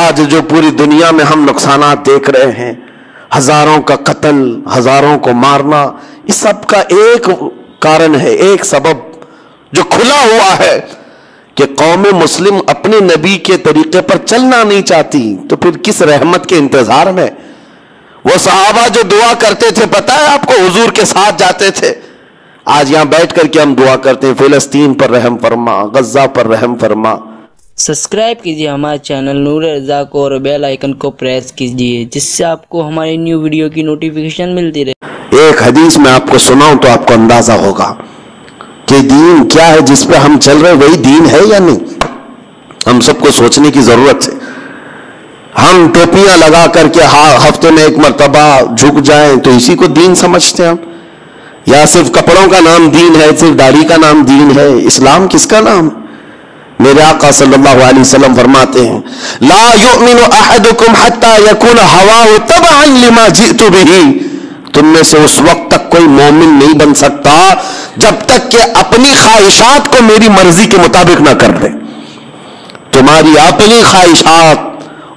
आज जो पूरी दुनिया में हम नुकसानात देख रहे हैं, हजारों का कत्ल, हजारों को मारना, इस सब का एक कारण है, एक सबब जो खुला हुआ है कि कौम मुस्लिम अपने नबी के तरीके पर चलना नहीं चाहती, तो फिर किस रहमत के इंतजार में? वो सहाबा जो दुआ करते थे, पता है आपको, हुजूर के साथ जाते थे। आज यहां बैठ करके हम दुआ करते हैं, फिलिस्तीन पर रहम फरमा, गज्जा पर रहम फरमा। सब्सक्राइब कीजिए हमारे चैनल नूर रज़ा को और बेल आइकन को प्रेस कीजिए, जिससे आपको हमारी न्यू वीडियो की नोटिफिकेशन मिलती रहे। एक हदीस में आपको सुनाऊं तो आपको अंदाजा होगा कि दीन क्या है, जिस पे हम चल रहे वही दीन है या नहीं। हम सबको सोचने की जरूरत है। हम टोपियां लगा करके हफ्ते में एक मर्तबा झुक जाएं तो इसी को दीन समझते हैं हम, या सिर्फ कपड़ों का नाम दीन है, सिर्फ दाढ़ी का नाम दीन है। इस्लाम किसका नाम? मेरे आका सल्लल्लाहु अलैहि वसल्लम फरमाते हैं, ला युमिनु अहदुकुम हत्ता यकून हवाहु तबअन लिमा जितु बिही। तुम में से उस वक्त तक कोई मोमिन नहीं बन सकता जब तक कि अपनी ख्वाहिशात को मेरी मर्जी के मुताबिक ना कर दे। तुम्हारी अपनी ख्वाहिशात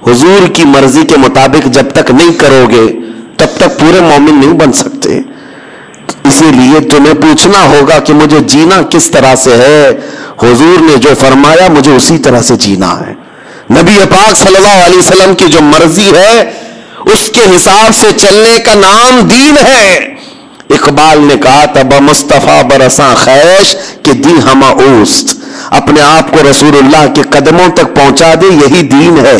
हुजूर की मर्जी के मुताबिक जब तक नहीं करोगे, तब तक पूरे मोमिन नहीं बन सकते। इसीलिए तुम्हें पूछना होगा कि मुझे जीना किस तरह से है। हुजूर ने जो फरमाया मुझे उसी तरह से जीना है। नबी पाक सल्लल्लाहु अलैहि वसल्लम की जो मर्जी है उसके हिसाब से चलने का नाम दीन है। इकबाल ने कहा था, मुस्तफा बरसा खैश कि दी हमा उस्त। अपने आप को रसूलुल्लाह के कदमों तक पहुंचा दे, यही दीन है,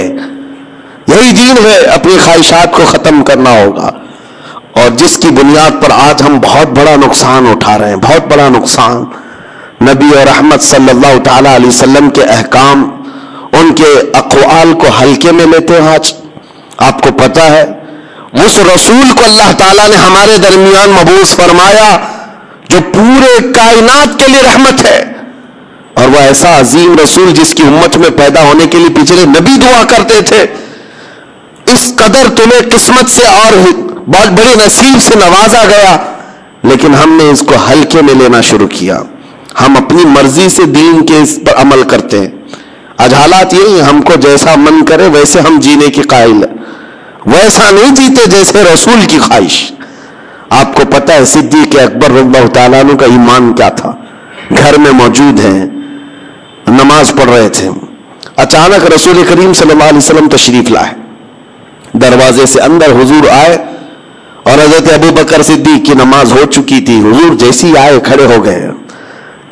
यही दीन है। अपनी ख्वाहिशात को खत्म करना होगा, और जिसकी बुनियाद पर आज हम बहुत बड़ा नुकसान उठा रहे हैं, बहुत बड़ा नुकसान। नबी और रहमत सल्लल्लाहु ताला अलैहि वसल्लम के अहकाम, उनके अक़वाल को हल्के में लेते हैं। आज आपको पता है, उस रसूल को अल्लाह ताला ने हमारे दरमियान मबूस फरमाया जो पूरे कायनात के लिए रहमत है, और वह ऐसा अजीम रसूल जिसकी उम्मत में पैदा होने के लिए पिछले नबी दुआ करते थे, इस कदर तुम्हें किस्मत से और बहुत बड़े नसीब से नवाजा गया, लेकिन हमने इसको हल्के में लेना शुरू किया। हम अपनी मर्जी से दीन के इस पर अमल करते हैं। आज हालात यही, हमको जैसा मन करे वैसे हम जीने की कायल, वैसा नहीं जीते जैसे रसूल की ख्वाहिश। आपको पता है सिद्दीक़ अकबर रज़ियल्लाहु ताला अन्हु का ईमान क्या था। घर में मौजूद हैं, नमाज पढ़ रहे थे, अचानक रसूल करीम सल्लल्लाहु अलैहि वसल्लम तशरीफ लाए। दरवाजे से अंदर हुजूर आए और हजरत अबू बकर सिद्दीक की नमाज हो चुकी थी। हुजूर जैसे ही आए खड़े हो गए।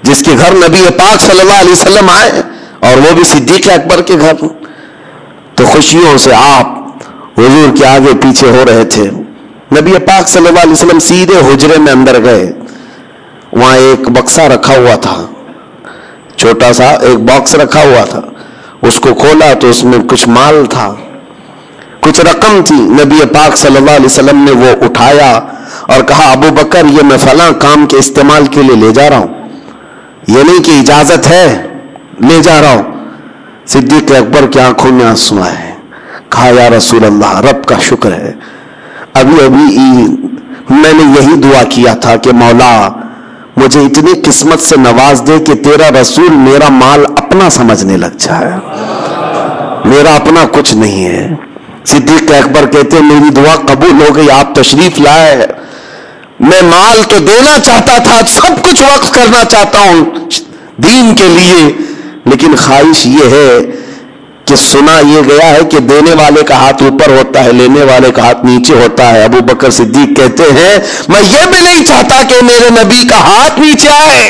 जिसके घर नबी पाक सल्लल्लाहु अलैहि वसल्लम आए, और वो भी सिद्दीक अकबर के घर, तो खुशियों से आप हुजूर के आगे पीछे हो रहे थे। नबी पाक सल्लल्लाहु अलैहि वसल्लम सीधे हुजरे में अंदर गए। वहां एक बक्सा रखा हुआ था, छोटा सा एक बॉक्स रखा हुआ था। उसको खोला तो उसमें कुछ माल था, कुछ रकम थी। नबी पाक सल्लल्लाहु अलैहि वसल्लम ने वो उठाया और कहा, अबू बकर ये मैं फलां काम के इस्तेमाल के लिए ले जा रहा हूं, ये नहीं कि इजाजत है, ले जा रहा हूं। सिद्दीक़ अकबर की आंखों में आंसू आए। कहा, या रसूल अल्लाह, रब का शुक्र है, अभी अभी मैंने यही दुआ किया था कि मौला मुझे इतनी किस्मत से नवाज दे कि तेरा रसूल मेरा माल अपना समझने लग जाए, मेरा अपना कुछ नहीं है। सिद्दीक़ अकबर कहते हैं, मेरी दुआ कबूल हो गई, आप तशरीफ लाए। मैं माल तो देना चाहता था, सब कुछ वक्फ करना चाहता हूं दीन के लिए, लेकिन ख्वाहिश ये है कि सुना ये गया है कि देने वाले का हाथ ऊपर होता है, लेने वाले का हाथ नीचे होता है। अबू बकर सिद्दीक कहते हैं, मैं ये भी नहीं चाहता कि मेरे नबी का हाथ नीचे आए,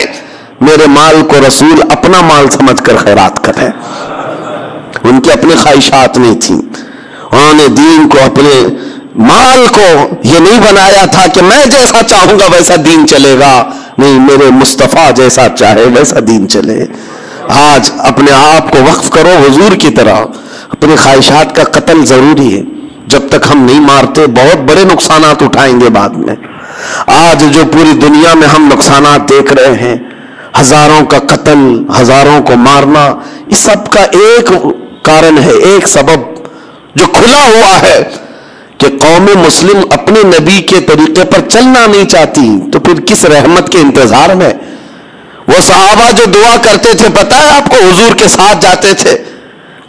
मेरे माल को रसूल अपना माल समझकर खैरात करें। उनकी अपनी ख्वाहिशात नहीं थी। उन्होंने दीन को, अपने माल को ये नहीं बनाया था कि मैं जैसा चाहूंगा वैसा दीन चलेगा। नहीं, मेरे मुस्तफा जैसा चाहे वैसा दीन चले। आज अपने आप को वक्फ करो हुजूर की तरह। अपनी ख्वाहिशात का कत्ल जरूरी है। जब तक हम नहीं मारते बहुत बड़े नुकसानात उठाएंगे बाद में। आज जो पूरी दुनिया में हम नुकसानात देख रहे हैं, हजारों का कत्ल, हजारों को मारना, इस सब का एक कारण है, एक सबब जो खुला हुआ है कि कौम मुस्लिम अपने नबी के तरीके पर चलना नहीं चाहती, तो फिर किस रहमत के इंतजार में? वो सहाबा जो दुआ करते थे, पता है आपको, हुजूर के साथ जाते थे।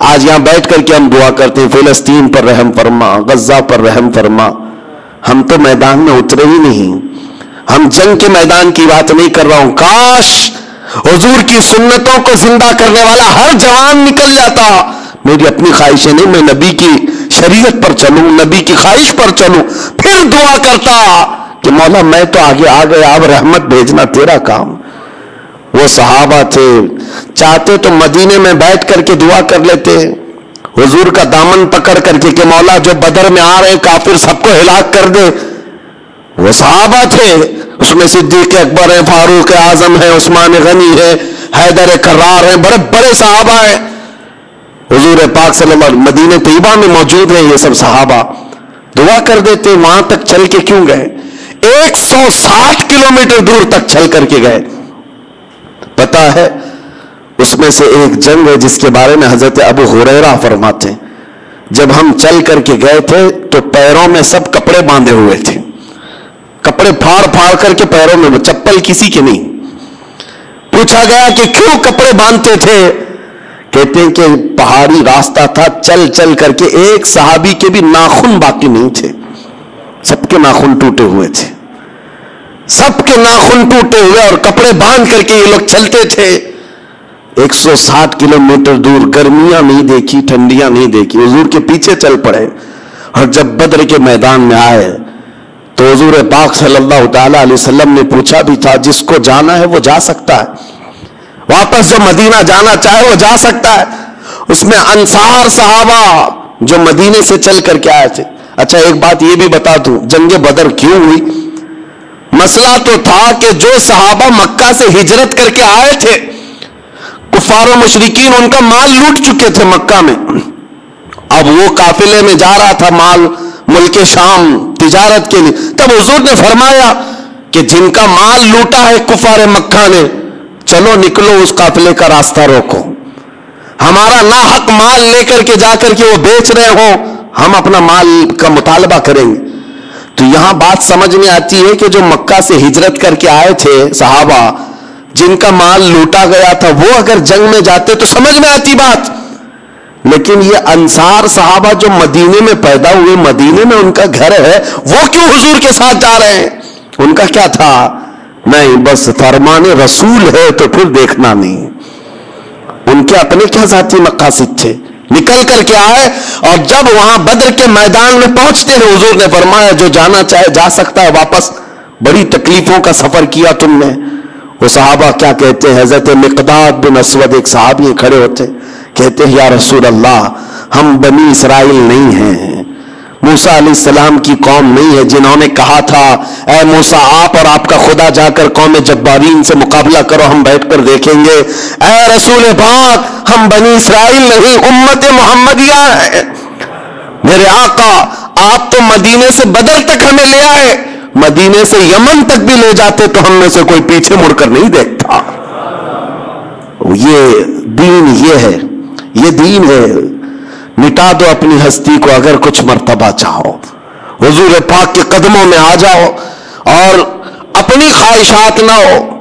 آج یہاں بیٹھ کر کے ہم دعا کرتے ہیں فلسطین پر رحم فرما، غزہ پر رحم فرما. ہم تو میدان میں اترے ہی نہیں. ہم جنگ کے میدان کی بات نہیں کر رہا ہوں. کاش حضور کی سنتوں کو زندہ کرنے والا ہر جوان نکل جاتا. میری اپنی خواہشیں نہیں، میں نبی کی شریعت پر چلوں، نبی کی خواہش پر چلوں. پھر دعا کرتا کہ مولا میں تو آگے آ گیا، اب رحمت بھیجنا تیرا کام. وہ صحابہ تھے، چاہتے تو مدینے میں بیٹھ کر کے دعا کر لیتے، حضور کا دامن پکڑ کر کے کہ مولا جو بدر میں آ رہے کافر سب کو ہلاک کر دے. وہ صحابہ تھے، اس میں صدیق اکبر ہیں، فاروق اعظم ہیں، عثمان غنی ہے، حیدر کرار ہیں، بڑے بڑے صحابہ ہیں. حضور پاک صلی اللہ علیہ وسلم مدینہ طیبہ میں موجود ہیں. یہ سب صحابہ دعا کر دیتے. وہاں تک چل کے کیوں گئے؟ 160 کلومیٹر دور تک چل کر کے گئے. پتا ہے اس میں سے ایک جنگ ہے جس کے بارے میں حضرت ابو ہریرہ فرماتے ہیں جب ہم چل کر کے گئے تھے تو پیروں میں سب کپڑے باندھے ہوئے تھے، کپڑے پھاڑ پھاڑ کر کے پیروں میں، چپل کسی کے نہیں. پوچھا گیا کہ کیوں کپڑے باندھتے تھے؟ کہتے ہیں کہ پہاڑی راستہ تھا، چل چل کر کے ایک صحابی کے بھی ناخن باقی نہیں تھے، سب کے ناخن ٹوٹے ہوئے تھے، سب کے ناخن ٹوٹے ہوئے، اور کپڑے باندھ کر کے یہ لوگ چلتے تھے. 160 کلومیٹر دور، گرمیاں نہیں دیکھی، ٹھنڈیاں نہیں دیکھی، حضور کے پیچھے چل پڑے. اور جب بدر کے میدان میں آئے تو حضور پاک صلی اللہ تعالی علیہ وسلم نے پوچھا بھی تھا جس کو جانا ہے وہ جا سکتا ہے، واپس جو مدینہ جانا چاہے وہ جا سکتا ہے. اس میں انصار صحابہ جو مدینے سے چل کر کے آئے تھے. اچھا ایک بات یہ بھی بتا دوں، جنگ بدر کیوں ہوئی؟ مسئلہ تو تھا کہ جو صحابہ مکہ سے ہجرت کر کے آئے تھے، کفار و مشرکین ان کا مال لوٹ چکے تھے مکہ میں. اب وہ قافلے میں جا رہا تھا مال ملک شام تجارت کے لیے. تب حضور نے فرمایا کہ جن کا مال لوٹا ہے کفار مکہ نے، چلو نکلو اس قافلے کا راستہ روکو. ہمارا ناحق مال لے کر کے جا کر کے وہ بیچ رہے ہوں، ہم اپنا مال کا مطالبہ کریں گے. تو یہاں بات سمجھ میں آتی ہے کہ جو مکہ سے ہجرت کر کے آئے تھے صحابہ، جن کا مال لوٹا گیا تھا، وہ اگر جنگ میں جاتے تو سمجھ میں آتی بات. لیکن یہ انصار صحابہ جو مدینے میں پیدا ہوئے، مدینے میں ان کا گھر ہے، وہ کیوں حضور کے ساتھ جا رہے ہیں؟ ان کا کیا تھا؟ نہیں، بس فرمان رسول ہے تو پھر دیکھنا نہیں. ان کے اپنے کیا ذاتی مقاصد تھے؟ نکل کر کے آئے، اور جب وہاں بدر کے میدان میں پہنچتے ہیں حضور نے فرمایا جو جانا چاہے جا سکتا ہے واپس. بڑی تکلیفوں کا سفر کیا تم نے. وہ صحابہ کیا کہتے ہیں؟ حضرت مقداد بن اسود ایک صحابی کھڑے ہوتے کہتے ہیں یا رسول اللہ، ہم بنی اسرائیل نہیں ہیں، موسیٰ علیہ السلام کی قوم نہیں ہے جنہوں نے کہا تھا اے موسیٰ آپ اور آپ کا خدا جا کر قوم جبارین سے مقابلہ کرو، ہم بیٹھ کر دیکھیں گے. اے رسول پاک، ہم بنی اسرائیل نہیں، امت محمدیہ ہے. میرے آقا آپ تو مدینے سے بدر تک ہمیں لے آئے، مدینے سے یمن تک بھی لے جاتے تو ہم میں سے کوئی پیچھے مڑ کر نہیں دیکھتا. یہ دین، یہ ہے، یہ دین ہے. مٹا دو اپنی ہستی کو اگر کچھ مرتبہ چاہو، حضور پاک کے قدموں میں آ جاؤ، اور اپنی خواہشات نہ ہو.